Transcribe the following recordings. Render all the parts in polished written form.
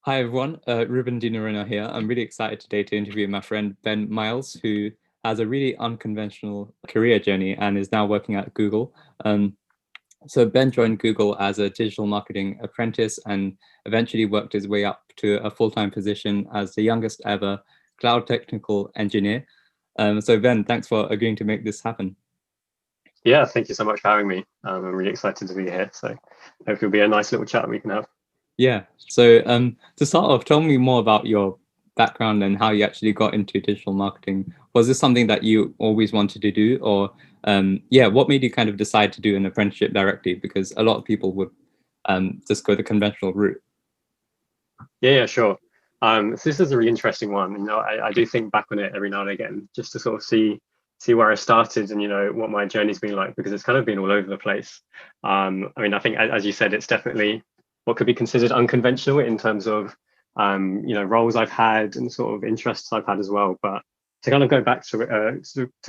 Hi everyone, Ruben here. I'm really excited today to interview my friend Ben Miles, who has a really unconventional career journey and is now working at Google. So Ben joined Google as a digital marketing apprentice and eventually worked his way up to a full-time position as the youngest ever cloud technical engineer. So Ben, thanks for agreeing to make this happen. Yeah, thank you so much for having me. I'm really excited to be here. So hopefully it'll be a nice little chat we can have. Yeah. So to start off, tell me more about your background and how you actually got into digital marketing. Was this something that you always wanted to do, or yeah, what made you kind of decide to do an apprenticeship directly? Because a lot of people would just go the conventional route. Yeah, sure. So this is a really interesting one. I do think back on it every now and again, just to sort of see where I started and what my journey's been like, because it's kind of been all over the place. I think as you said, it's definitely what could be considered unconventional in terms of roles I've had and sort of interests I've had as well. But to kind of go back to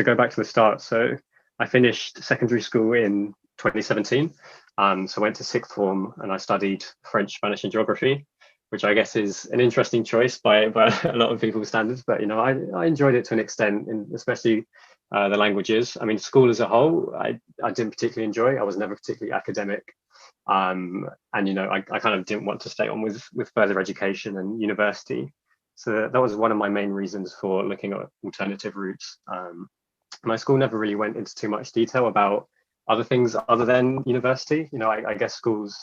go back to the start, so I finished secondary school in 2017. So I went to sixth form and I studied French, Spanish, and geography, which I guess is an interesting choice by a lot of people's standards. But I enjoyed it to an extent, and especially the languages. I mean, school as a whole, I didn't particularly enjoy. I was never particularly academic, and I kind of didn't want to stay on with further education and university. So that was one of my main reasons for looking at alternative routes. My school never really went into too much detail about other things other than university. I guess schools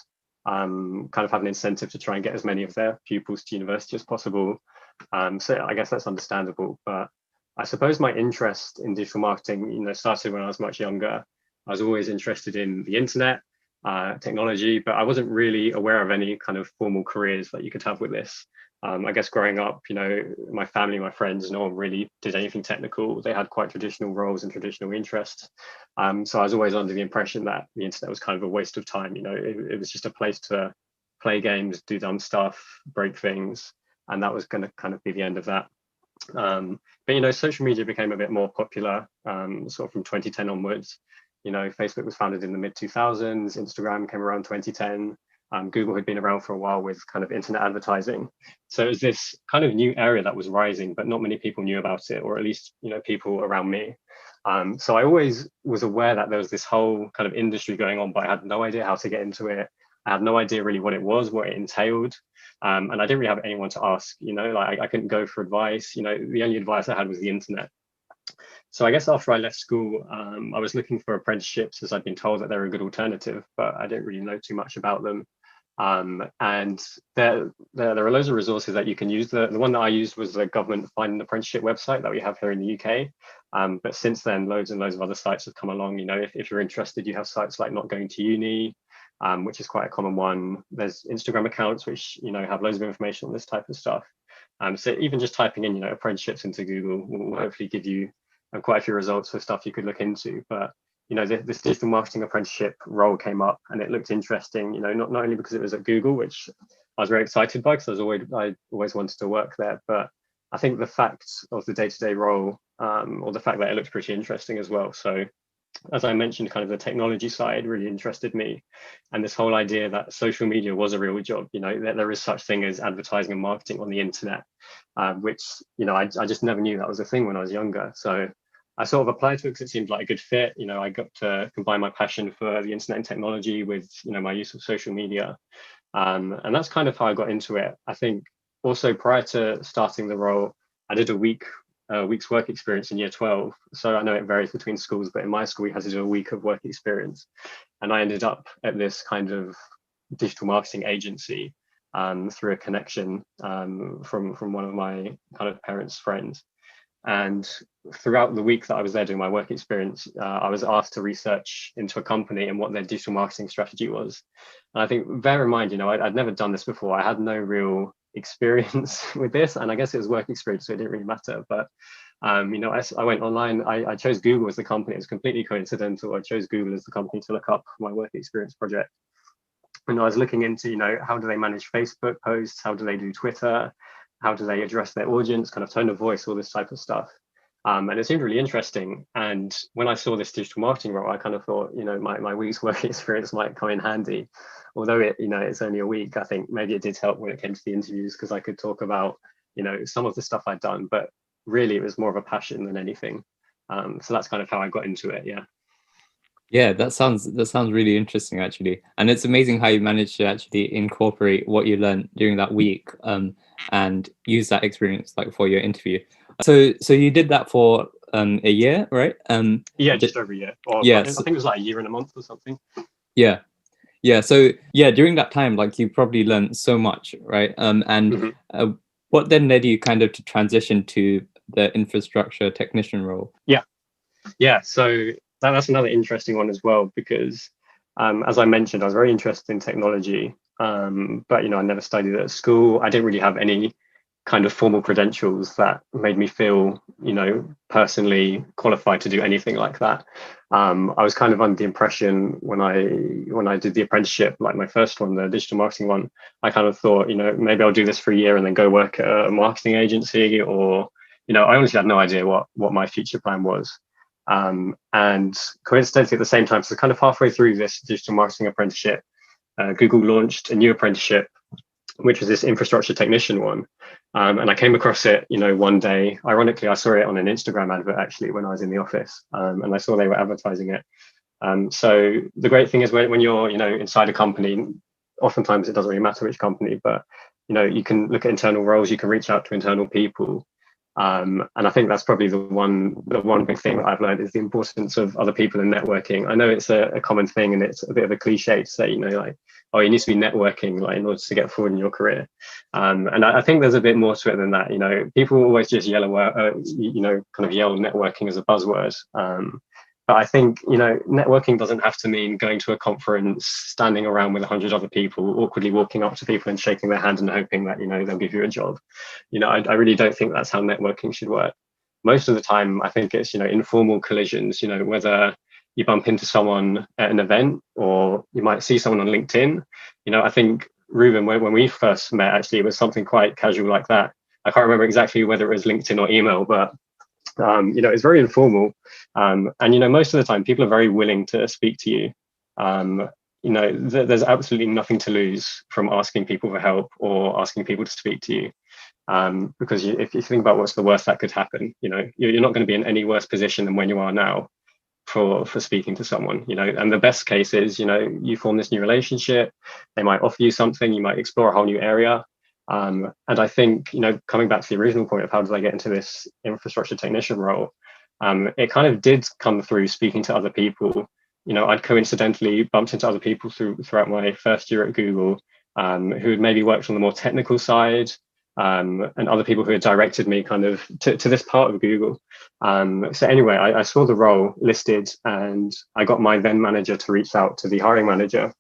kind of have an incentive to try and get as many of their pupils to university as possible. So I guess that's understandable. But I suppose my interest in digital marketing, started when I was much younger. I was always interested in the internet, technology, but I wasn't really aware of any kind of formal careers that you could have with this. I guess growing up, my family, my friends, no one really did anything technical. They had quite traditional roles and traditional interests. So I was always under the impression that the internet was kind of a waste of time. It was just a place to play games, do dumb stuff, break things, and that was going to kind of be the end of that. But social media became a bit more popular, sort of from 2010 onwards. Facebook was founded in the mid 2000s. Instagram came around 2010. Google had been around for a while with kind of internet advertising. So it was this kind of new area that was rising, but not many people knew about it, or at least, people around me. So I always was aware that there was this whole kind of industry going on, but I had no idea how to get into it. I had no idea really what it was, what it entailed. And I didn't really have anyone to ask, like I couldn't go for advice. The only advice I had was the internet. So I guess after I left school, I was looking for apprenticeships, as I'd been told that they're a good alternative, but I didn't really know too much about them. And there are loads of resources that you can use. The one that I used was the government Find an Apprenticeship website that we have here in the UK. But since then, loads and loads of other sites have come along. If you're interested, you have sites like Not Going to Uni, which is quite a common one. There's Instagram accounts which have loads of information on this type of stuff. So even just typing in apprenticeships into Google will hopefully give you quite a few results for stuff you could look into. But this digital marketing apprenticeship role came up and it looked interesting, not only because it was at Google, which I was very excited by because I always wanted to work there, but I think the fact of the day-to-day role, or the fact that it looked pretty interesting as well. So as I mentioned, kind of the technology side really interested me, and this whole idea that social media was a real job, that there is such thing as advertising and marketing on the internet, which I just never knew that was a thing when I was younger. So I sort of applied to it because it seemed like a good fit. I got to combine my passion for the internet and technology with my use of social media, and that's kind of how I got into it. I think also prior to starting the role, I did a week's work experience in year 12. So I know it varies between schools, but in my school we had to do a week of work experience, and I ended up at this kind of digital marketing agency, through a connection, from one of my kind of parents' friends. And throughout the week that I was there doing my work experience, I was asked to research into a company and what their digital marketing strategy was. And I think, bear in mind, I'd never done this before. I had no real experience with this, and I guess it was work experience, so it didn't really matter. But I went online. I chose Google as the company. It was completely coincidental. I chose Google as the company to look up my work experience project. And I was looking into, how do they manage Facebook posts? How do they do Twitter? How do they address their audience, kind of tone of voice, all this type of stuff. And it seemed really interesting. And when I saw this digital marketing role, I kind of thought, my week's work experience might come in handy. Although it's only a week, I think maybe it did help when it came to the interviews, because I could talk about, some of the stuff I'd done, but really it was more of a passion than anything. So that's kind of how I got into it. Yeah. Yeah, that sounds really interesting actually, and it's amazing how you managed to actually incorporate what you learned during that week, and use that experience like for your interview. So you did that for a year, right? Yeah, just over a year. Or I Yes, think it was like a year and a month or something. yeah, yeah. So yeah, during that time, like you probably learned so much, right? And Mhm. what then led you kind of to transition to the infrastructure technician role? Yeah, so that's another interesting one as well, because as I mentioned, I was very interested in technology, but I never studied it at school. I didn't really have any kind of formal credentials that made me feel, personally qualified to do anything like that. I was kind of under the impression when I did the apprenticeship, like my first one, the digital marketing one, I kind of thought, maybe I'll do this for a year and then go work at a marketing agency, or I honestly had no idea what my future plan was. And coincidentally, at the same time, so kind of halfway through this digital marketing apprenticeship, Google launched a new apprenticeship, which was this infrastructure technician one. And I came across it, one day. Ironically, I saw it on an Instagram advert actually when I was in the office, and I saw they were advertising it. So the great thing is when you're, inside a company, oftentimes it doesn't really matter which company, but you can look at internal roles, you can reach out to internal people. And I think that's probably the one big thing that I've learned is the importance of other people in networking. I know it's a common thing and it's a bit of a cliche to say, like, oh, you need to be networking like in order to get forward in your career. And I think there's a bit more to it than that. People always just kind of yell networking as a buzzword. But I think, networking doesn't have to mean going to a conference, standing around with 100 other people, awkwardly walking up to people and shaking their hand and hoping that, they'll give you a job. I really don't think that's how networking should work. Most of the time, I think it's, informal collisions, whether you bump into someone at an event or you might see someone on LinkedIn. I think, Ruben, when we first met, actually, it was something quite casual like that. I can't remember exactly whether it was LinkedIn or email, but it's very informal. And most of the time people are very willing to speak to you. There's absolutely nothing to lose from asking people for help or asking people to speak to you. Because if you think about what's the worst that could happen, you're not going to be in any worse position than when you are now for speaking to someone. And the best case is, you form this new relationship, they might offer you something, you might explore a whole new area. And I think, coming back to the original point of how did I get into this infrastructure technician role, it kind of did come through speaking to other people. I'd coincidentally bumped into other people throughout my first year at Google, who had maybe worked on the more technical side, and other people who had directed me kind of to this part of Google. So anyway, I saw the role listed and I got my then manager to reach out to the hiring manager.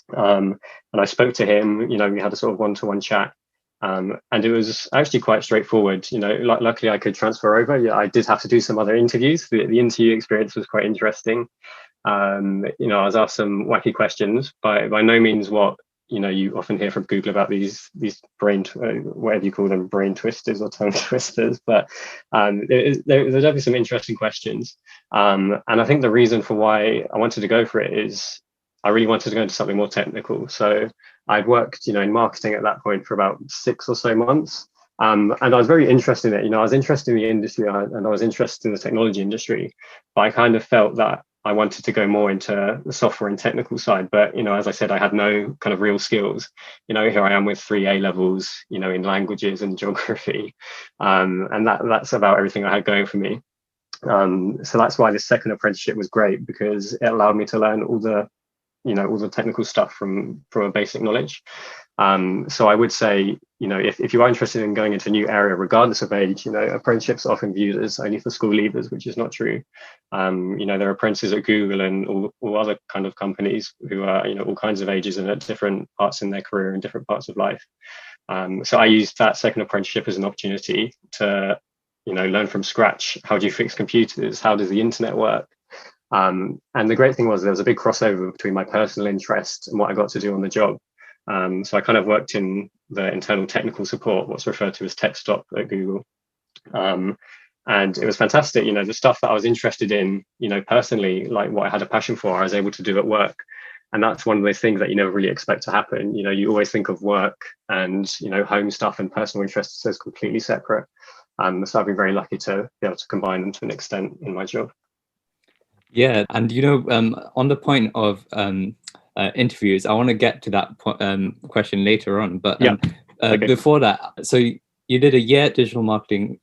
And I spoke to him, we had a sort of one-to-one chat. And it was actually quite straightforward. Luckily I could transfer over. Yeah, I did have to do some other interviews. The interview experience was quite interesting. I was asked some wacky questions, by no means what you often hear from Google about these whatever you call them, brain twisters or tongue twisters. But there's definitely some interesting questions. And I think the reason for why I wanted to go for it is I really wanted to go into something more technical. So I'd worked, in marketing at that point for about 6 or so months. And I was very interested in it. I was interested in the industry and I was interested in the technology industry, but I kind of felt that I wanted to go more into the software and technical side. But, as I said, I had no kind of real skills. Here I am with 3 A levels, in languages and geography. And that's about everything I had going for me. So that's why this second apprenticeship was great, because it allowed me to learn all the technical stuff from a basic knowledge. So I would say, if you are interested in going into a new area, regardless of age, apprenticeships are often viewed as only for school leavers, which is not true. There are apprentices at Google and all other kind of companies who are, all kinds of ages and at different parts in their career and different parts of life. So I used that second apprenticeship as an opportunity to, learn from scratch. How do you fix computers? How does the internet work? And the great thing was there was a big crossover between my personal interest and what I got to do on the job. So I kind of worked in the internal technical support, what's referred to as tech stop at Google. And it was fantastic. The stuff that I was interested in, personally, like what I had a passion for, I was able to do at work. And that's one of those things that you never really expect to happen. You always think of work and, home stuff and personal interests as completely separate. So I've been very lucky to be able to combine them to an extent in my job. Yeah, and on the point of interviews, I want to get to that question later on. But Okay. before that, so you did a year at digital marketing,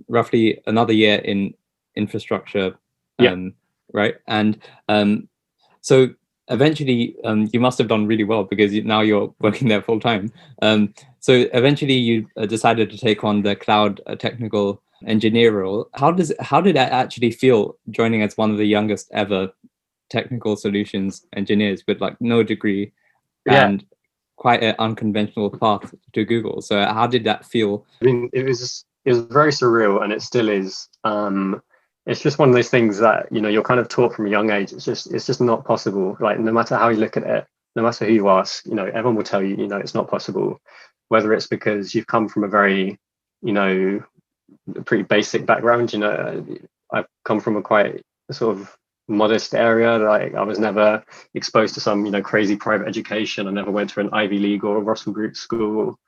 roughly another year in infrastructure, right? And so eventually, you must have done really well because now you're working there full time. So eventually, you decided to take on the cloud technical engineer role. How did that actually feel, joining as one of the youngest ever technical solutions engineers with like no degree and quite an unconventional path to Google? So how did that feel? I mean, it was very surreal, and it still is. It's just one of those things that you're kind of taught from a young age. It's just not possible. Like, no matter how you look at it, no matter who you ask, everyone will tell you, it's not possible. Whether it's because you've come from a very, pretty basic background. I've come from a quite sort of modest area. Like, I was never exposed to some crazy private education. I never went to an Ivy League or a Russell Group school.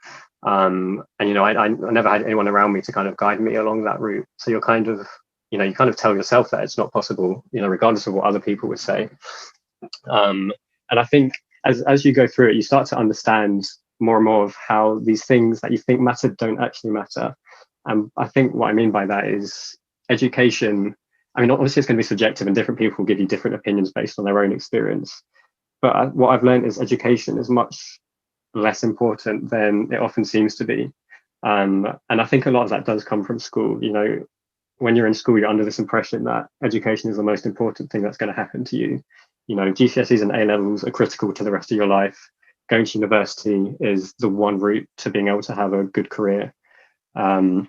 And I never had anyone around me to kind of guide me along that route. So you're kind of you kind of tell yourself that it's not possible, regardless of what other people would say. And I think as you go through it, you start to understand more and more of how these things that you think matter don't actually matter. And I think what I mean by that is education. I mean, obviously it's going to be subjective, and different people will give you different opinions based on their own experience. But what I've learned is education is much less important than it often seems to be. And I think a lot of that does come from school. When you're in school, you're under this impression that education is the most important thing that's going to happen to you. GCSEs and A levels are critical to the rest of your life. Going to university is the one route to being able to have a good career. And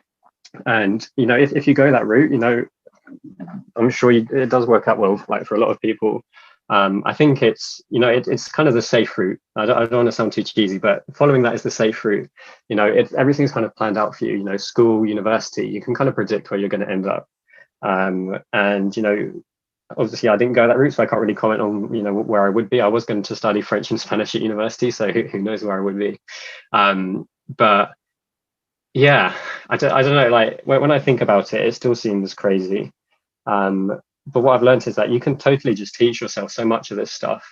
if you go that route, I'm sure it does work out well, like for a lot of people. I think it's kind of the safe route. I don't want to sound too cheesy, but following that is the safe route. Everything's kind of planned out for you. School, university, you can kind of predict where you're going to end up. And obviously I didn't go that route, so I can't really comment on where I would be. I was going to study French and Spanish at university, so who knows where I would be. But yeah, I don't know. Like, when I think about it, it still seems crazy. But what I've learned is that you can totally just teach yourself so much of this stuff.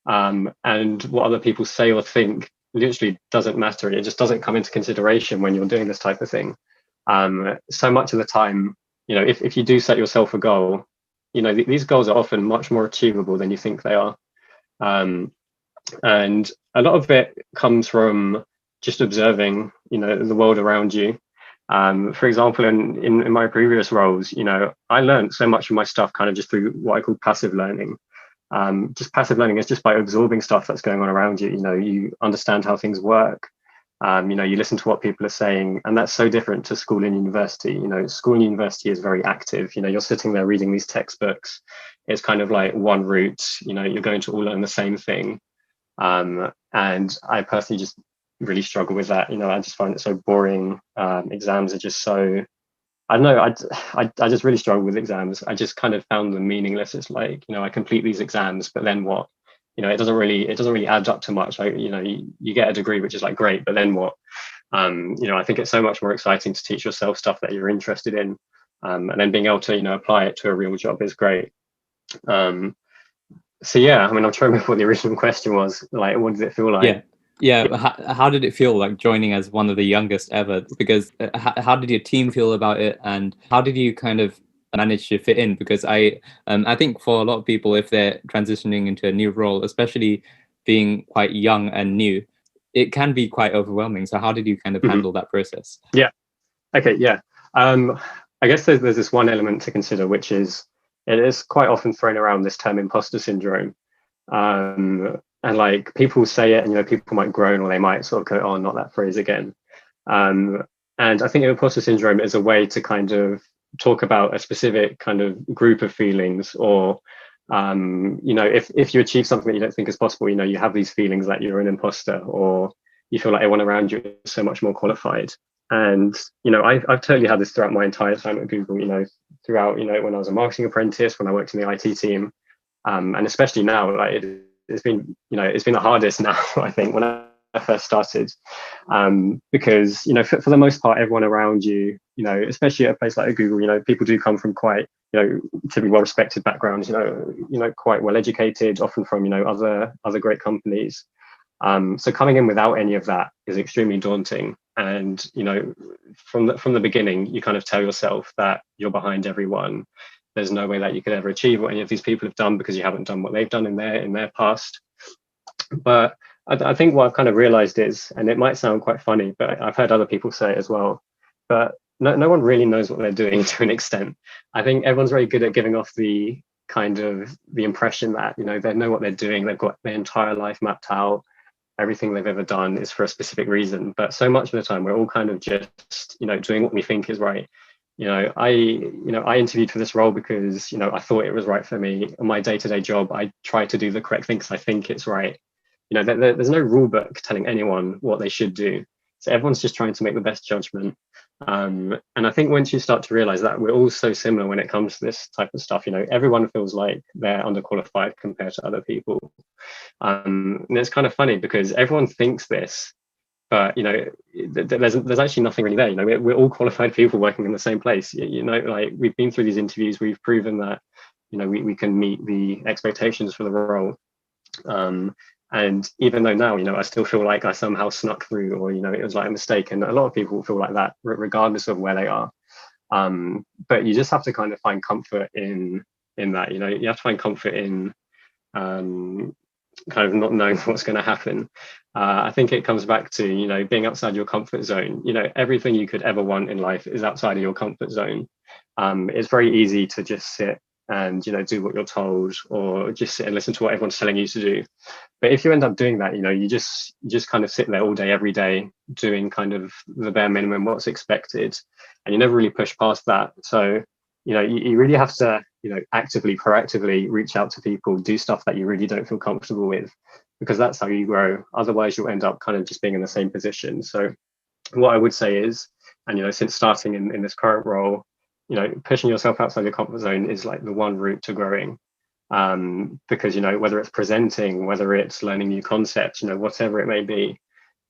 And what other people say or think literally doesn't matter. It just doesn't come into consideration when you're doing this type of thing. So much of the time, if you do set yourself a goal, these goals are often much more achievable than you think they are. And a lot of it comes from just observing, the world around you. For example, in my previous roles, I learned so much of my stuff kind of just through what I call passive learning. Just passive learning is just by absorbing stuff that's going on around you. You understand how things work. You listen to what people are saying, and that's so different to school and university. School and university is very active. You're sitting there reading these textbooks. It's kind of like one route. You're going to all learn the same thing. And I personally just really struggle with that. I just find it so boring. Exams are just so, I don't know, I just really struggle with exams. I just kind of found them meaningless. It's like, I complete these exams, but then what? It doesn't really add up to much. Like, you get a degree, which is like great, but then what? I think it's so much more exciting to teach yourself stuff that you're interested in, and then being able to apply it to a real job is great. So yeah, I mean, I'm trying to remember what the original question was. Like, what did it feel like? Yeah. How did it feel, like joining as one of the youngest ever? Because how did your team feel about it, and how did you kind of manage to fit in? Because I think for a lot of people, if they're transitioning into a new role, especially being quite young and new, it can be quite overwhelming. So how did you kind of handle that process? Yeah. Okay. Yeah. I guess there's this one element to consider, which is it is quite often thrown around, this term imposter syndrome. And like, people say it, and people might groan, or they might sort of go, oh, not that phrase again. And I think imposter syndrome is a way to kind of talk about a specific kind of group of feelings, or if you achieve something that you don't think is possible, you have these feelings that you're an imposter, or you feel like everyone around you is so much more qualified. And I've totally had this throughout my entire time at Google. Throughout when I was a marketing apprentice, when I worked in the IT team, and especially now, like it's been the hardest now. I think when I first started, because for the most part, everyone around you, especially at a place like Google, people do come from quite to be well respected backgrounds, quite well educated, often from other great companies. So coming in without any of that is extremely daunting. And from the beginning, you kind of tell yourself that you're behind everyone. There's no way that you could ever achieve what any of these people have done because you haven't done what they've done in their past. But I think what I've kind of realized is, and it might sound quite funny, but I've heard other people say it as well, but no one really knows what they're doing to an extent. I think everyone's very good at giving off the kind of the impression that they know what they're doing. They've got their entire life mapped out. Everything they've ever done is for a specific reason, but so much of the time we're all kind of just doing what we think is right. I interviewed for this role because I thought it was right for me. On my day-to-day job, I try to do the correct thing because I think it's right. There's no rule book telling anyone what they should do, so everyone's just trying to make the best judgment. And I think once you start to realize that we're all so similar when it comes to this type of stuff, everyone feels like they're underqualified compared to other people. And it's kind of funny because everyone thinks this, but there's actually nothing really there. We're all qualified people working in the same place. Like we've been through these interviews, we've proven that we can meet the expectations for the role. And even though now I still feel like I somehow snuck through, or it was like a mistake, and a lot of people feel like that regardless of where they are. But you just have to kind of find comfort in that. You have to find comfort in kind of not knowing what's going to happen. I think it comes back to being outside your comfort zone. Everything you could ever want in life is outside of your comfort zone. It's very easy to just sit and do what you're told, or just sit and listen to what everyone's telling you to do. But if you end up doing that, you just kind of sit there all day every day doing kind of the bare minimum, what's expected, and you never really push past that. So you really have to actively, proactively reach out to people, do stuff that you really don't feel comfortable with, because that's how you grow. Otherwise you'll end up kind of just being in the same position. So what I would say is, and since starting in this current role, pushing yourself outside your comfort zone is like the one route to growing. Because whether it's presenting, whether it's learning new concepts, whatever it may be,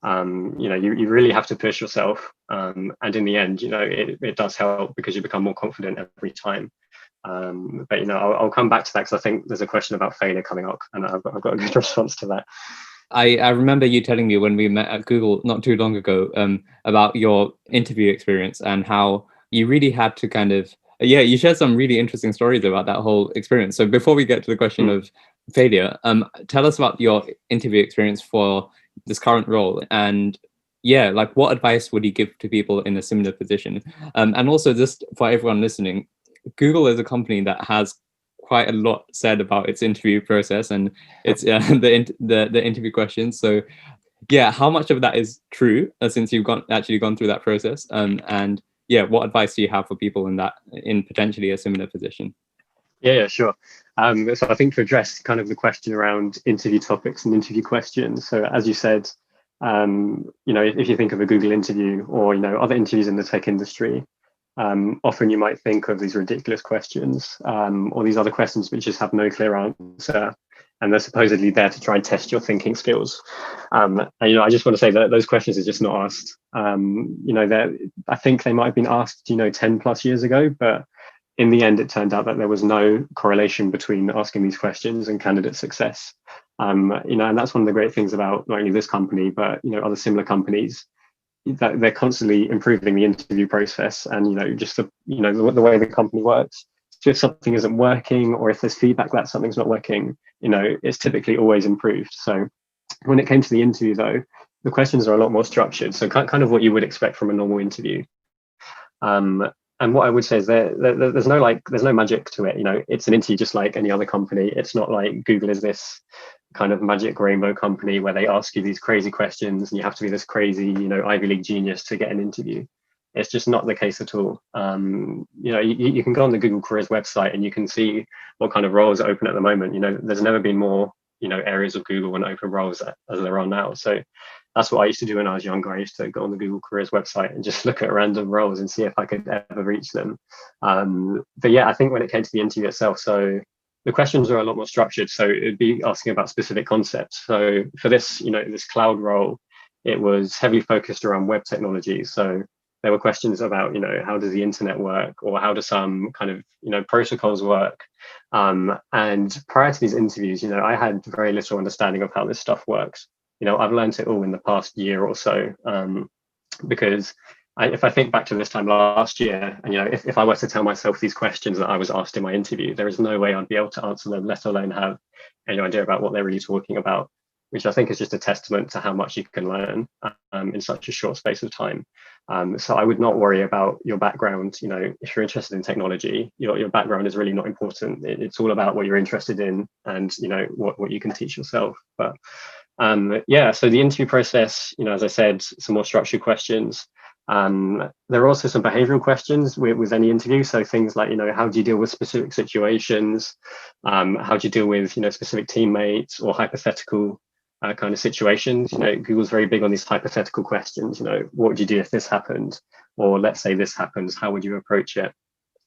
you really have to push yourself, and in the end it does help because you become more confident every time. But I'll come back to that because I think there's a question about failure coming up, and I've got a good response to that. I remember you telling me when we met at Google not too long ago about your interview experience and how you really had to kind of, you shared some really interesting stories about that whole experience. So before we get to the question of failure, tell us about your interview experience for this current role, and like what advice would you give to people in a similar position? And also, just for everyone listening, Google is a company that has quite a lot said about its interview process and its the interview questions. So how much of that is true since you've actually gone through that process? And what advice do you have for people in potentially a similar position? Yeah, sure. So I think to address kind of the question around interview topics and interview questions. So as you said, if you think of a Google interview or other interviews in the tech industry, often you might think of these ridiculous questions, or these other questions which just have no clear answer, and they're supposedly there to try and test your thinking skills. And I just want to say that those questions are just not asked. I think they might have been asked 10 plus years ago, but in the end it turned out that there was no correlation between asking these questions and candidate success. And that's one of the great things about not only this company but other similar companies, that they're constantly improving the interview process and just the way the company works. So if something isn't working, or if there's feedback that something's not working, it's typically always improved. So when it came to the interview though, the questions are a lot more structured, so kind of what you would expect from a normal interview. And what I would say is there's no magic to it. It's an interview just like any other company. It's not like Google is this kind of magic rainbow company where they ask you these crazy questions and you have to be this crazy Ivy League genius to get an interview. It's just not the case at all. You can go on the Google Careers website and you can see what kind of roles are open at the moment. There's never been more areas of Google and open roles as there are now. So that's what I used to do when I was younger. I used to go on the Google Careers website and just look at random roles and see if I could ever reach them. But yeah, I think when it came to the interview itself, so the questions are a lot more structured. So it'd be asking about specific concepts. So for this, this cloud role, it was heavily focused around web technologies. So there were questions about, how does the internet work, or how do some kind of, protocols work? And prior to these interviews, I had very little understanding of how this stuff works. I've learned it all in the past year or so, because if I think back to this time last year, and if I were to tell myself these questions that I was asked in my interview, there is no way I'd be able to answer them, let alone have any idea about what they're really talking about, which I think is just a testament to how much you can learn in such a short space of time. So I would not worry about your background. If you're interested in technology, your background is really not important. It's all about what you're interested in and what you can teach yourself. But yeah, so the interview process, as I said, some more structured questions. There are also some behavioral questions with any interview. So things like, how do you deal with specific situations? How do you deal with, specific teammates or hypothetical kind of situations? Google's very big on these hypothetical questions. What would you do if this happened? Or let's say this happens, how would you approach it?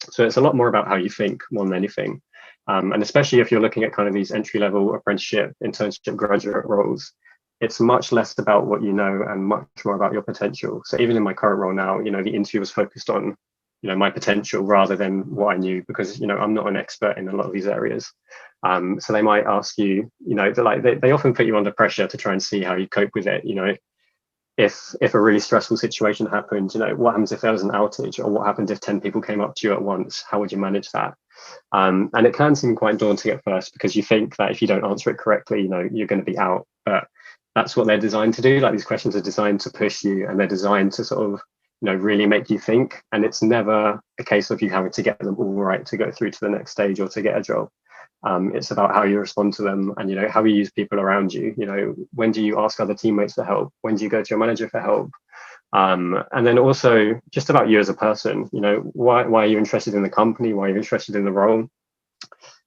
So it's a lot more about how you think more than anything. And especially if you're looking at kind of these entry-level apprenticeship, internship, graduate roles, it's much less about what you know and much more about your potential. So even in my current role now, the interview was focused on, my potential rather than what I knew, because, I'm not an expert in a lot of these areas. So they might ask you, they often put you under pressure to try and see how you cope with it. If a really stressful situation happened, what happens if there was an outage, or what happened if 10 people came up to you at once? How would you manage that? And it can seem quite daunting at first, because you think that if you don't answer it correctly, you're going to be out. But that's what they're designed to do. Like, these questions are designed to push you, and they're designed to sort of, really make you think. And it's never a case of you having to get them all right to go through to the next stage or to get a job. It's about how you respond to them, and how you use people around you. When do you ask other teammates for help? When do you go to your manager for help? And then also just about you as a person. Why are you interested in the company? Why are you interested in the role?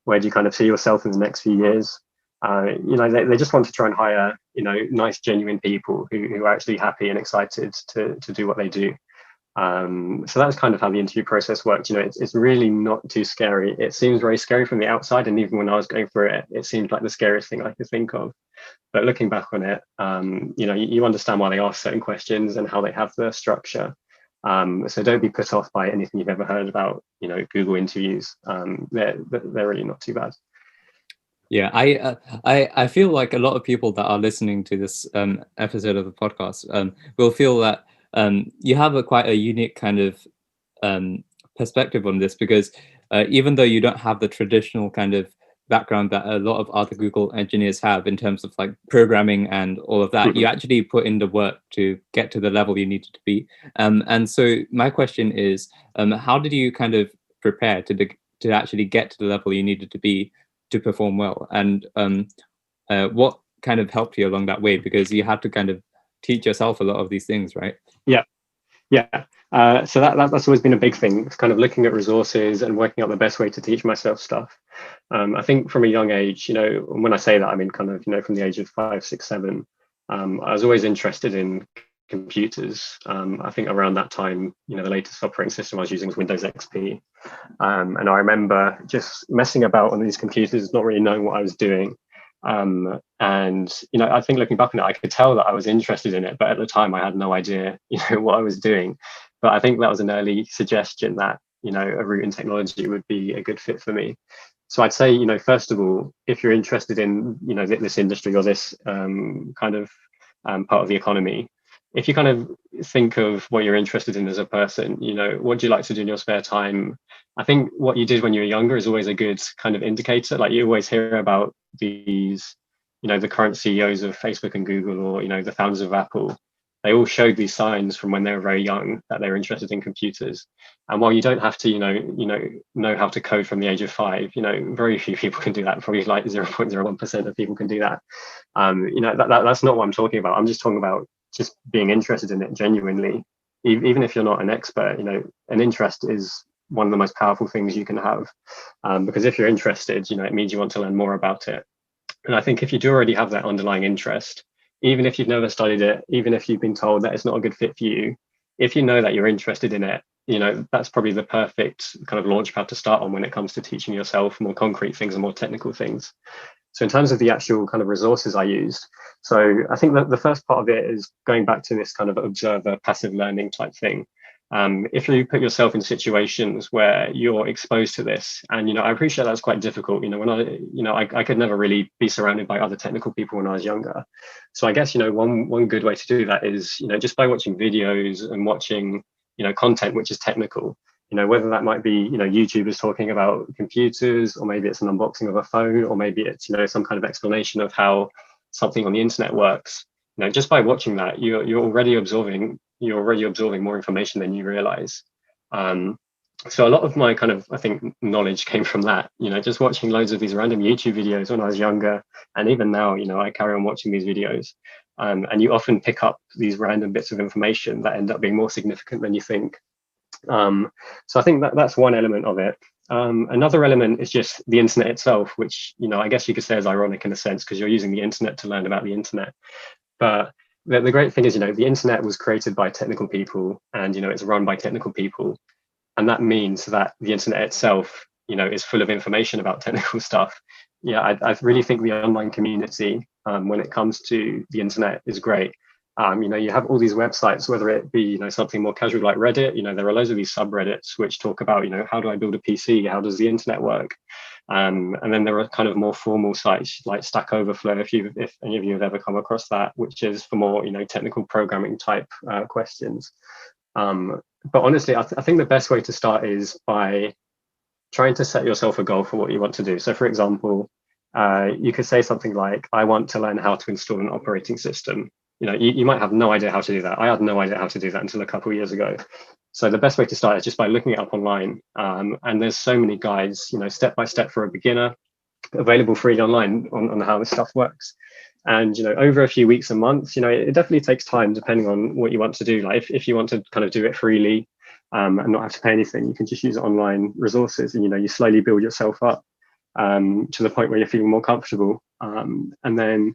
Where do you kind of see yourself in the next few years? They just want to try and hire, nice, genuine people who are actually happy and excited to do what they do. So that's kind of how the interview process works. It's really not too scary. It seems very scary from the outside, and even when I was going through it, it seemed like the scariest thing I could think of. But looking back on it, you understand why they ask certain questions and how they have the structure. So don't be put off by anything you've ever heard about, Google interviews. They're really not too bad. Yeah, I feel like a lot of people that are listening to this episode of the podcast will feel that you have quite a unique kind of perspective on this, because even though you don't have the traditional kind of background that a lot of other Google engineers have in terms of like programming and all of that, you actually put in the work to get to the level you needed to be. And so my question is, how did you kind of prepare to actually get to the level you needed to be to perform well? And what kind of helped you along that way? Because you had to kind of teach yourself a lot of these things, right? Yeah. So that's always been a big thing. It's kind of looking at resources and working out the best way to teach myself stuff. I think from a young age, when I say that, I mean kind of, from the age of 5, 6, 7, I was always interested in computers. I think around that time, the latest operating system I was using was Windows XP. And I remember just messing about on these computers, not really knowing what I was doing. And I think looking back on it, I could tell that I was interested in it, but at the time I had no idea what I was doing. But I think that was an early suggestion that a route in technology would be a good fit for me. So I'd say, first of all, if you're interested in this industry or this kind of part of the economy, if you kind of think of what you're interested in as a person, what do you like to do in your spare time? I think what you did when you were younger is always a good kind of indicator. Like, you always hear about these, the current CEOs of Facebook and Google, or, the founders of Apple. They all showed these signs from when they were very young that they're interested in computers. And while you don't have to, know how to code from the age of 5, very few people can do that. Probably like 0.01% of people can do that. That's not what I'm talking about. I'm just talking about just being interested in it genuinely. Even if you're not an expert, an interest is one of the most powerful things you can have, because if you're interested, it means you want to learn more about it. And I think if you do already have that underlying interest, even if you've never studied it, even if you've been told that it's not a good fit for you, if you know that you're interested in it, that's probably the perfect kind of launch pad to start on when it comes to teaching yourself more concrete things and more technical things. So in terms of the actual kind of resources I used, so I think that the first part of it is going back to this kind of observer passive learning type thing. If you put yourself in situations where you're exposed to this, and I appreciate that's quite difficult. When I could never really be surrounded by other technical people when I was younger. So I guess one good way to do that is just by watching videos and watching content which is technical. Whether that might be YouTubers talking about computers, or maybe it's an unboxing of a phone, or maybe it's some kind of explanation of how something on the internet works. Just by watching that, you're already absorbing more information than you realize. So a lot of my kind of, I think, knowledge came from that, just watching loads of these random YouTube videos when I was younger. And even now, I carry on watching these videos. And you often pick up these random bits of information that end up being more significant than you think. So I think that's one element of it. Another element is just the internet itself, which, I guess you could say is ironic in a sense, because you're using the internet to learn about the internet. But the great thing is, the internet was created by technical people, and, it's run by technical people. And that means that the internet itself, is full of information about technical stuff. Yeah, I really think the online community, when it comes to the internet, is great. You have all these websites, whether it be, something more casual like Reddit, there are loads of these subreddits which talk about, how do I build a PC? How does the internet work? And then there are kind of more formal sites like Stack Overflow, if any of you have ever come across that, which is for more, technical programming type questions. But honestly, I think the best way to start is by trying to set yourself a goal for what you want to do. So for example, you could say something like, I want to learn how to install an operating system. You might have no idea how to do that. I had no idea how to do that until a couple of years ago. So the best way to start is just by looking it up online. And there's so many guides, step by step for a beginner, available free online on how this stuff works. And over a few weeks and months, it definitely takes time depending on what you want to do. Like if you want to kind of do it freely and not have to pay anything, you can just use online resources, and you slowly build yourself up to the point where you're feeling more comfortable. And then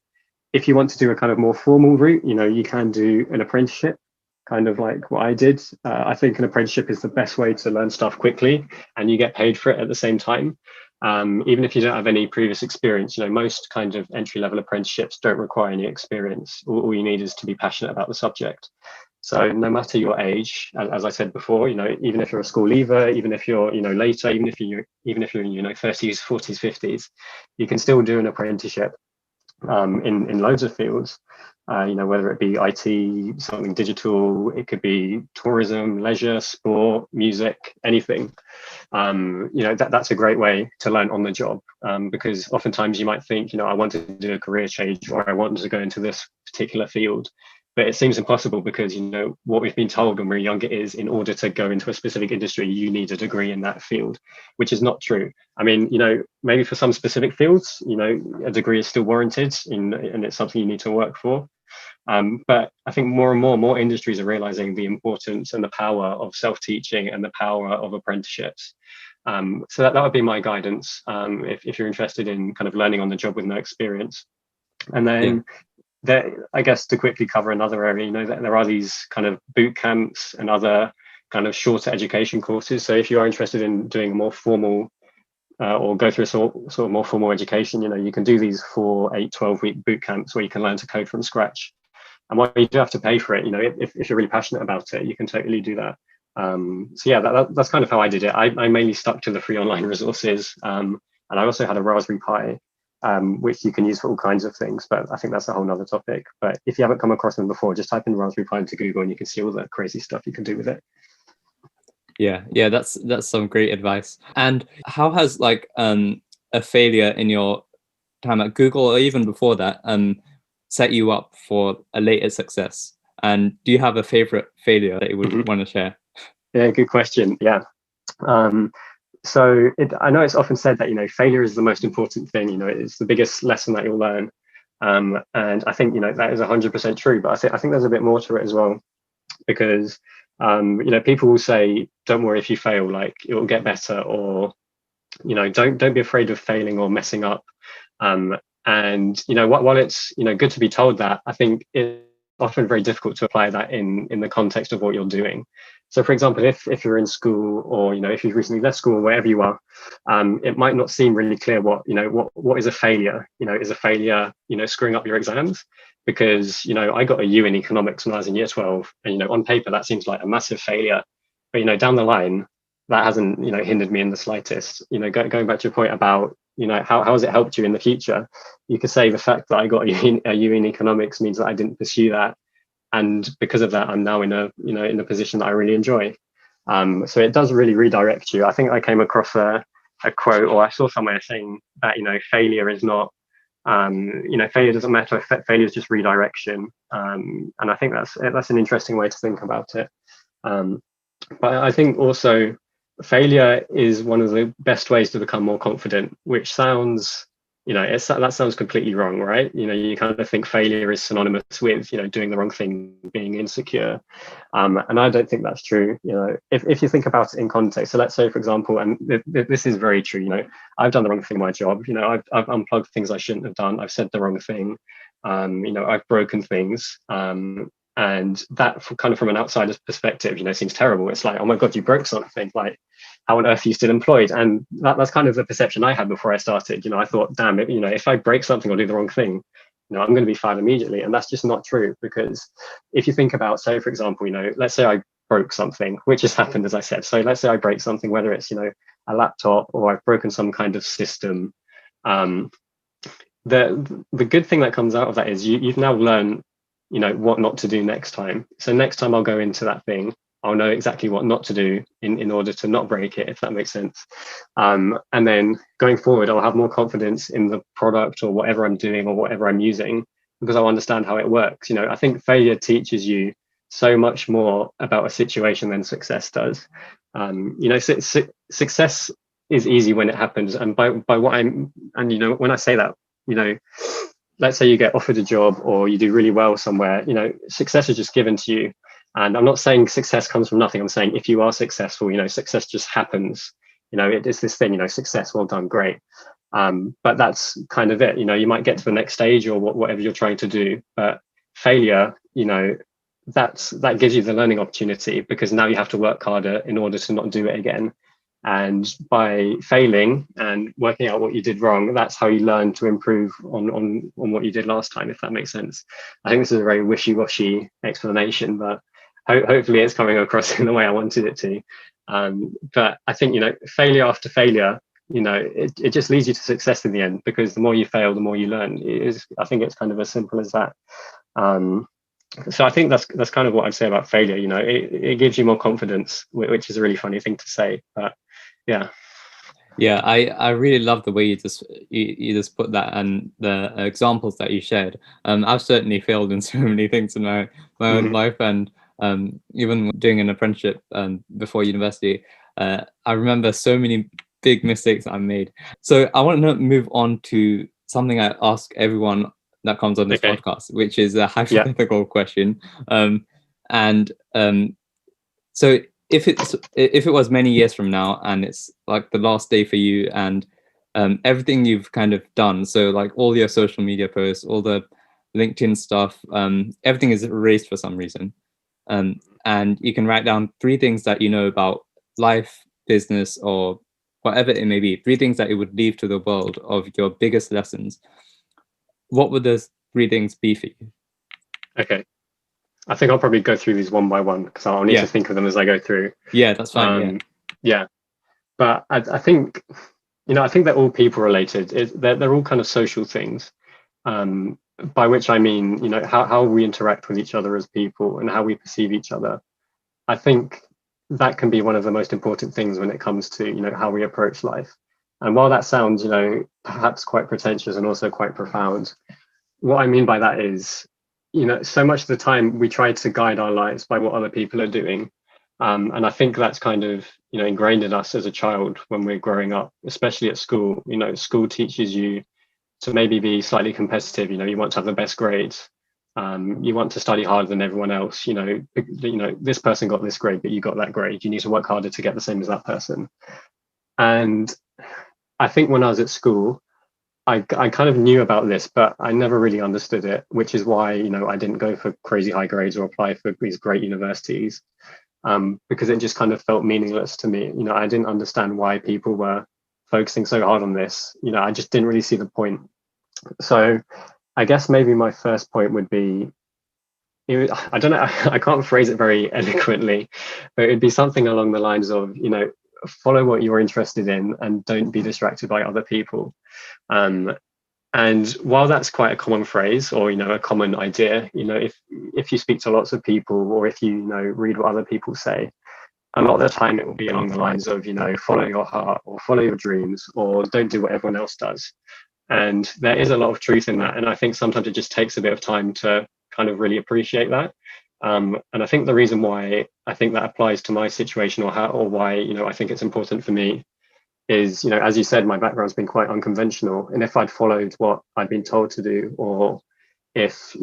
if you want to do a kind of more formal route, you can do an apprenticeship, kind of like what I did. I think an apprenticeship is the best way to learn stuff quickly, and you get paid for it at the same time. Even if you don't have any previous experience, most kind of entry-level apprenticeships don't require any experience. All you need is to be passionate about the subject. So no matter your age, as I said before, even if you're a school leaver, even if you're, later, even if you're in, 30s, 40s, 50s, you can still do an apprenticeship in loads of fields. Whether it be IT, something digital, it could be tourism, leisure, sport, music, anything. That's a great way to learn on the job, because oftentimes you might think, I want to do a career change, or I want to go into this particular field. But it seems impossible because, what we've been told when we're younger is, in order to go into a specific industry, you need a degree in that field, which is not true. I mean, maybe for some specific fields, a degree is still warranted and it's something you need to work for. But I think more and more industries are realizing the importance and the power of self-teaching and the power of apprenticeships. So that would be my guidance if you're interested in kind of learning on the job with no experience. And then I guess to quickly cover another area, there are these kind of boot camps and other kind of shorter education courses. So if you are interested in doing a more formal or go through a sort of more formal education, you can do these 4, 8, 12-week boot camps where you can learn to code from scratch. And while you do have to pay for it, if you're really passionate about it, you can totally do that. So yeah, that's kind of how I did it. I mainly stuck to the free online resources, and I also had a Raspberry Pi, which you can use for all kinds of things, but I think that's a whole nother topic. But if you haven't come across them before, just type in Raspberry Pi into Google and you can see all the crazy stuff you can do with it. Yeah, that's some great advice. And how has like a failure in your time at Google, or even before that, set you up for a later success? And do you have a favorite failure that you would want to share? Yeah, good question. Yeah. So I know it's often said that, failure is the most important thing, it's the biggest lesson that you'll learn. And I think, that is 100% true, but I think there's a bit more to it as well, because, people will say, don't worry if you fail, like it will get better, or, don't be afraid of failing or messing up. And while it's good to be told that, I think it's often very difficult to apply that in the context of what you're doing. So, for example, if you're in school, or if you've recently left school, wherever you are, it might not seem really clear what is a failure. Is a failure screwing up your exams? Because I got a U in economics when I was in year 12, and on paper that seems like a massive failure, but down the line that hasn't hindered me in the slightest. Going back to your point about how has it helped you in the future, you could say the fact that I got a U in economics means that I didn't pursue that, and because of that I'm now in a position that I really enjoy. So it does really redirect you. I think I came across a quote, or I saw somewhere saying that failure is not failure doesn't matter, failure is just redirection. And I think that's an interesting way to think about it. But I think also failure is one of the best ways to become more confident, which sounds, that sounds completely wrong, right? You kind of think failure is synonymous with, doing the wrong thing, being insecure. And I don't think that's true. If you think about it in context, so let's say, for example, and this is very true, I've done the wrong thing in my job, I've unplugged things I shouldn't have done, I've said the wrong thing, I've broken things. And that, kind of from an outsider's perspective, seems terrible. It's like, oh my God, you broke something. Like, how on earth are you still employed? And that's kind of the perception I had before I started. I thought, damn it, if I break something or do the wrong thing, I'm going to be fired immediately. And that's just not true, because if you think about, say, for example, let's say I broke something, which has happened, as I said. So let's say I break something, whether it's, a laptop, or I've broken some kind of system. The good thing that comes out of that is you've now learned what not to do next time. So next time I'll go into that thing, I'll know exactly what not to do in order to not break it, if that makes sense. And then going forward, I'll have more confidence in the product or whatever I'm doing or whatever I'm using, because I'll understand how it works. I think failure teaches you so much more about a situation than success does. Success is easy when it happens. And by what I'm, and when I say that, let's say you get offered a job or you do really well somewhere, success is just given to you. And I'm not saying success comes from nothing. I'm saying if you are successful, success just happens. It is this thing, success, well done, great. But that's kind of it. You might get to the next stage or whatever you're trying to do. But failure, that gives you the learning opportunity, because now you have to work harder in order to not do it again. And by failing and working out what you did wrong, that's how you learn to improve on what you did last time, if that makes sense. I think this is a very wishy-washy explanation, but hopefully it's coming across in the way I wanted it to. But I think, failure after failure, it just leads you to success in the end, because the more you fail, the more you learn. I think it's kind of as simple as that. So I think that's kind of what I'd say about failure. It gives you more confidence, which is a really funny thing to say, but yeah. I really love the way you just put that, and the examples that you shared. I've certainly failed in so many things in my own life, and even doing an apprenticeship before university, I remember so many big mistakes I made. So I want to move on to something I ask everyone that comes on this podcast, which is a hypothetical question. So if it was many years from now, and it's like the last day for you, and everything you've kind of done, so like all your social media posts, all the LinkedIn stuff, everything is erased for some reason, and you can write down 3 things that you know about life, business, or whatever it may be, 3 things that it would leave to the world of your biggest lessons. What would those 3 things be for you? Okay. I think I'll probably go through these one by one, because I'll need to think of them as I go through. Yeah, that's fine. But I think, I think they're all people related. They're all kind of social things, by which I mean, how we interact with each other as people and how we perceive each other. I think that can be one of the most important things when it comes to, how we approach life. And while that sounds, perhaps quite pretentious and also quite profound, what I mean by that is, so much of the time we try to guide our lives by what other people are doing. And I think that's kind of, ingrained in us as a child when we're growing up, especially at school. School teaches you to maybe be slightly competitive. You want to have the best grades. You want to study harder than everyone else. This person got this grade, but you got that grade. You need to work harder to get the same as that person. And I think when I was at school, I kind of knew about this, but I never really understood it, which is why, I didn't go for crazy high grades or apply for these great universities, because it just kind of felt meaningless to me. I didn't understand why people were focusing so hard on this. I just didn't really see the point. So I guess maybe my first point would be, I don't know, I can't phrase it very eloquently, but it'd be something along the lines of, follow what you're interested in and don't be distracted by other people. And while that's quite a common phrase, or a common idea, if you speak to lots of people, or if you read what other people say, a lot of the time it will be along the lines of follow your heart, or follow your dreams, or don't do what everyone else does. And there is a lot of truth in that, and I think sometimes it just takes a bit of time to kind of really appreciate that. And I think the reason why I think that applies to my situation, or why I think it's important for me, is, as you said, my background's been quite unconventional, and if I'd followed what I'd been told to do, or if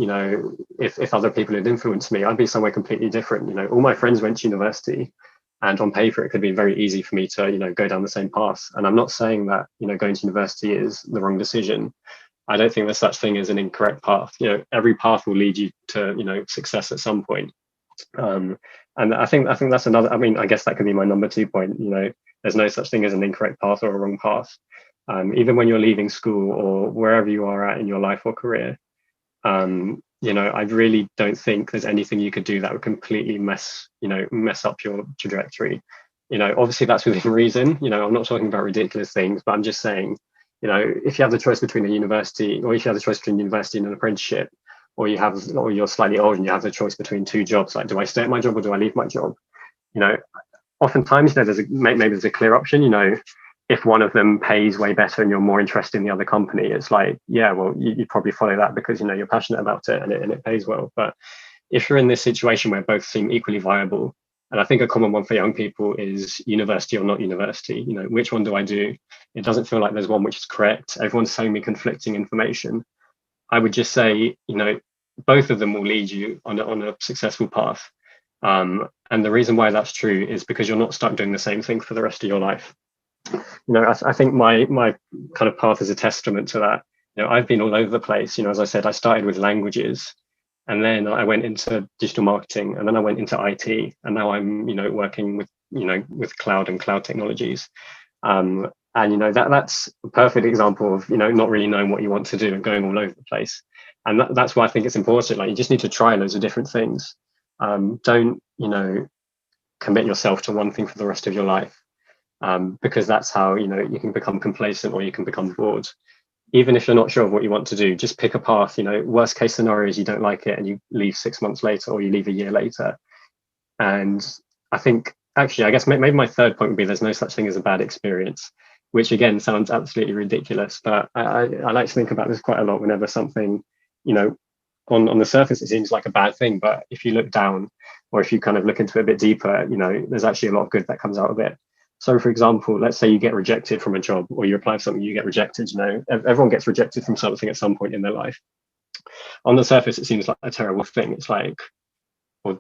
if other people had influenced me, I'd be somewhere completely different. All my friends went to university, and on paper it could be very easy for me to go down the same path. And I'm not saying that going to university is the wrong decision. I don't think there's such thing as an incorrect path. Every path will lead you to success at some point. And I think that's another. I mean, I guess that could be my number 2 point. There's no such thing as an incorrect path or a wrong path. Even when you're leaving school, or wherever you are at in your life or career, I really don't think there's anything you could do that would completely mess up your trajectory. Obviously that's within reason. I'm not talking about ridiculous things, but I'm just saying, if you have the choice between a university, or if you have the choice between university and an apprenticeship, or you're slightly old and you have the choice between 2 jobs, like, do I stay at my job or do I leave my job? Oftentimes, maybe there's a clear option. If one of them pays way better and you're more interested in the other company, it's like, yeah, well, you probably follow that because you're passionate about it, and it pays well. But if you're in this situation where both seem equally viable, and I think a common one for young people is university or not university, which one do I do? It doesn't feel like there's one which is correct. Everyone's telling me conflicting information. I would just say, both of them will lead you on a successful path. And the reason why that's true is because you're not stuck doing the same thing for the rest of your life. I think my kind of path is a testament to that. I've been all over the place. As I said, I started with languages, and then I went into digital marketing, and then I went into IT, and now I'm working with cloud and cloud technologies. And that's a perfect example of not really knowing what you want to do and going all over the place. And that's why I think it's important. Like, you just need to try loads of different things. Don't commit yourself to one thing for the rest of your life, because that's how you can become complacent, or you can become bored. Even if you're not sure of what you want to do, just pick a path. Worst case scenario is you don't like it and you leave 6 months later, or you leave a year later. And I think, actually, I guess maybe my third point would be, there's no such thing as a bad experience, which again sounds absolutely ridiculous, but I like to think about this quite a lot whenever something, on the surface it seems like a bad thing, but if you look down, or if you kind of look into it a bit deeper, there's actually a lot of good that comes out of it. So, for example, let's say you get rejected from a job, or you apply for something, you get rejected. Everyone gets rejected from something at some point in their life. On the surface, it seems like a terrible thing. It's like, well,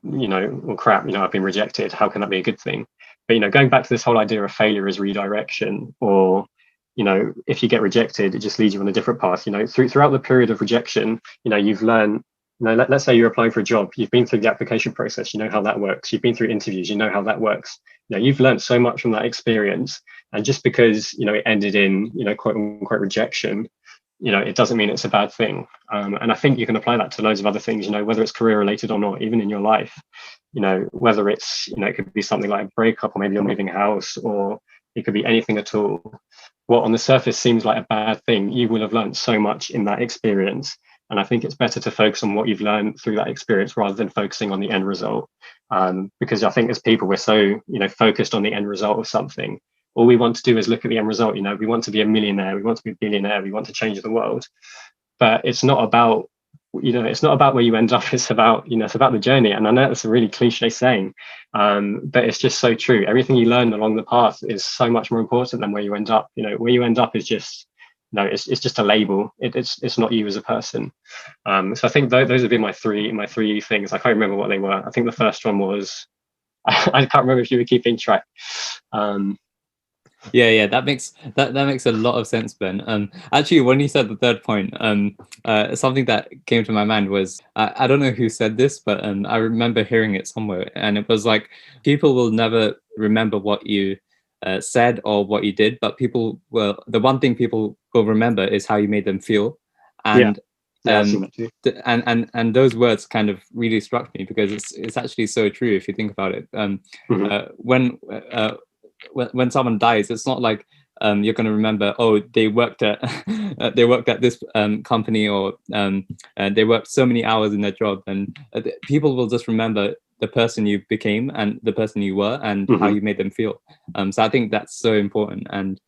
crap, I've been rejected. How can that be a good thing? But, going back to this whole idea of failure as redirection, or, if you get rejected, it just leads you on a different path. Throughout the period of rejection, you've learned, let's say you're applying for a job, you've been through the application process, you know how that works. You've been through interviews, you know how that works. You've learned so much from that experience. And just because, it ended in, quote unquote rejection, it doesn't mean it's a bad thing. And I think you can apply that to loads of other things, whether it's career related or not, even in your life, whether it's, it could be something like a breakup, or maybe you're moving house, or it could be anything at all. What on the surface seems like a bad thing, you will have learned so much in that experience. And I think it's better to focus on what you've learned through that experience, rather than focusing on the end result. Because I think as people, we're so, focused on the end result of something. All we want to do is look at the end result. We want to be a millionaire, we want to be a billionaire, we want to change the world. But it's not about, it's not about where you end up. It's about, it's about the journey. And I know that's a really cliche saying, but it's just so true. Everything you learn along the path is so much more important than where you end up. Where you end up is just, it's just a label. It's not you as a person. So I think those have been my three things. I can't remember what they were. I think the first one was, I can't remember if you were keeping track. Yeah, that makes a lot of sense, Ben. Actually, when you said the third point, something that came to my mind was I don't know who said this, but I remember hearing it somewhere, and it was like people will never remember what you said or what you did, but the one thing people will remember is how you made them feel, Yeah, and yeah, I've seen that too. and those words kind of really struck me because it's actually so true if you think about it. Hmm. When when someone dies, it's not like you're going to remember, oh, they worked at they worked at this company, or they worked so many hours in their job, and people will just remember the person you became and the person you were and how Hmm. you made them feel. So I think that's so important. And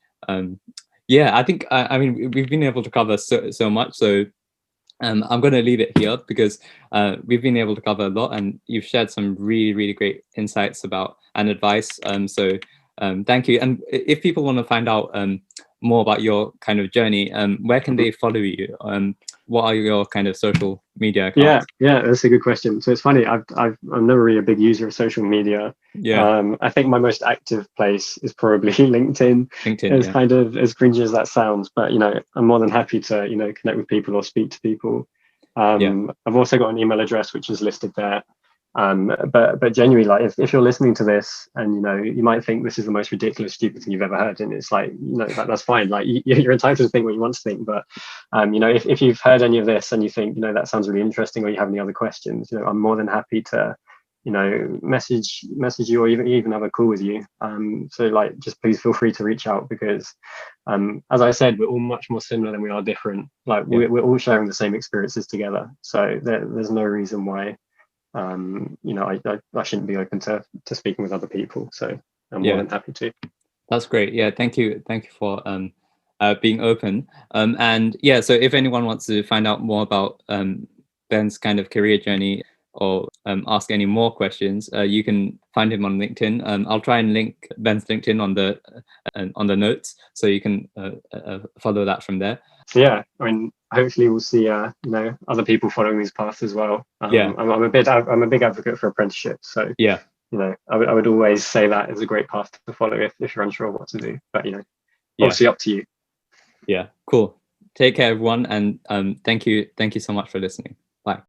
yeah, I think I mean we've been able to cover so much. So I'm going to leave it here because we've been able to cover a lot, and you've shared some really great insights about and advice. So thank you. And if people want to find out more about your kind of journey, where can they follow you? What are your kind of social media Yeah, accounts? yeah, that's a good question. So it's funny. I'm never really a big user of social media. Yeah, I think my most active place is probably LinkedIn. LinkedIn. As Yeah, kind of as cringy as that sounds, but I'm more than happy to connect with people or speak to people. yeah, I've also got an email address which is listed there. But genuinely, like if you're listening to this and you might think this is the most ridiculous, stupid thing you've ever heard, and it's like that's fine. Like you're entitled to think what you want to think, but if you've heard any of this and you think that sounds really interesting, or you have any other questions, I'm more than happy to message you, or even have a call with you. So like just please feel free to reach out, because as I said, we're all much more similar than we are different. Like yeah, we're all sharing the same experiences together, so there's no reason why I shouldn't be open to speaking with other people. So I'm more yeah. than happy to. That's great. Yeah, thank you for being open. And yeah, so if anyone wants to find out more about Ben's kind of career journey, or ask any more questions, you can find him on LinkedIn. I'll try and link Ben's LinkedIn on the notes, so you can follow that from there. So yeah, I mean, hopefully we'll see other people following these paths as well. Yeah, I'm a big advocate for apprenticeships, so yeah, I would always say that is a great path to follow if you're unsure of what to do. But yeah, obviously up to you. yeah. Cool. Take care, everyone, and thank you so much for listening.